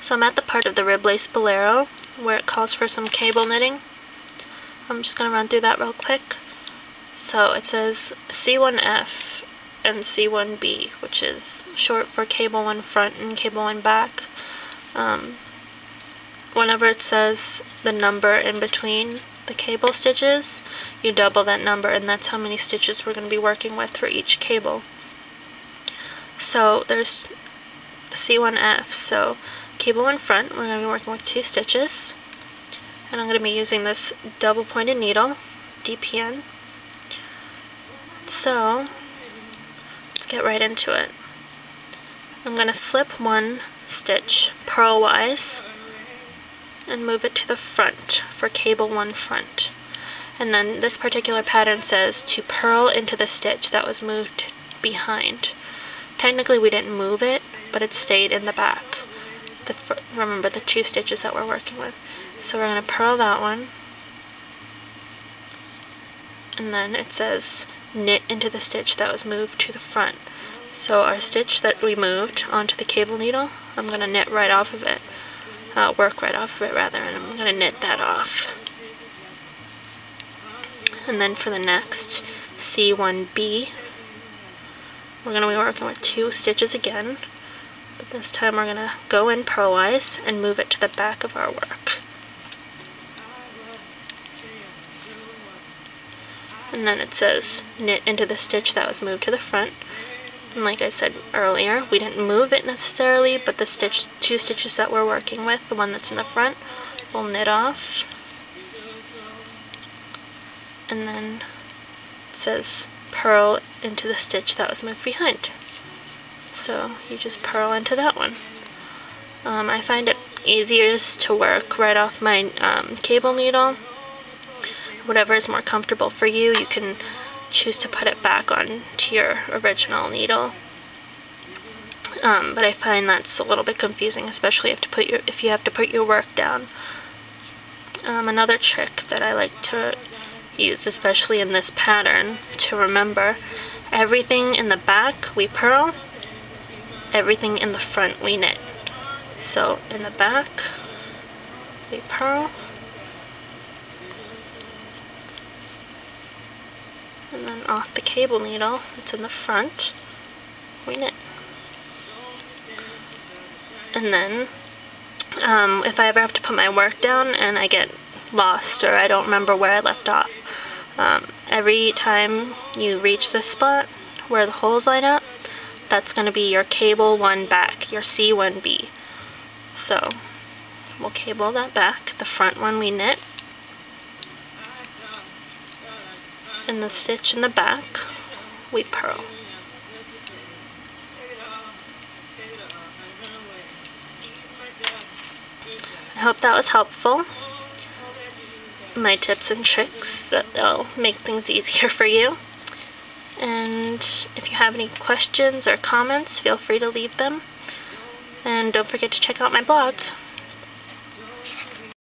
So I'm at the part of the rib lace Bolero where it calls for some cable knitting. I'm just going to run through that real quick. So it says C1F and C1B, which is short for cable 1 front and cable 1 back. Whenever it says the number in between the cable stitches, you double that number, and that's how many stitches we're going to be working with for each cable. So there's C1F, so cable 1 front, we're going to be working with 2 stitches, and I'm going to be using this double pointed needle, DPN. So let's get right into it. I'm going to slip 1 stitch purlwise and move it to the front for cable 1 front. And then this particular pattern says to purl into the stitch that was moved behind. Technically we didn't move it, but it stayed in the back. Remember the 2 stitches that we're working with. So we're going to purl that one. And then it says knit into the stitch that was moved to the front. So our stitch that we moved onto the cable needle, I'm going to knit right off of it. Work right off of it rather, and I'm going to knit that off. And then for the next C1B, we're going to be working with 2 stitches again, but this time we're going to go in purlwise and move it to the back of our work. And then it says knit into the stitch that was moved to the front. And like I said earlier, we didn't move it necessarily, but the 2 stitches that we're working with, the one that's in the front, we'll knit off. And then it says purl into the stitch that was moved behind. So you just purl into that one. I find it easiest to work right off my cable needle. Whatever is more comfortable for you, you can choose to put it back on to your original needle. But I find that's a little bit confusing, especially if you have to put your work down. Another trick that I like to use, especially in this pattern, to remember, everything in the back we purl, everything in the front we knit. So in the back we purl, and then off the cable needle that's in the front, we knit. And then if I ever have to put my work down and I get lost or I don't remember where I left off, every time you reach this spot where the holes line up, that's going to be your cable 1 back, your C1B. So we'll cable that back. The front one we knit, and the stitch in the back we purl. I hope that was helpful. My tips and tricks that'll make things easier for you. And if you have any questions or comments, feel free to leave them. And don't forget to check out my blog.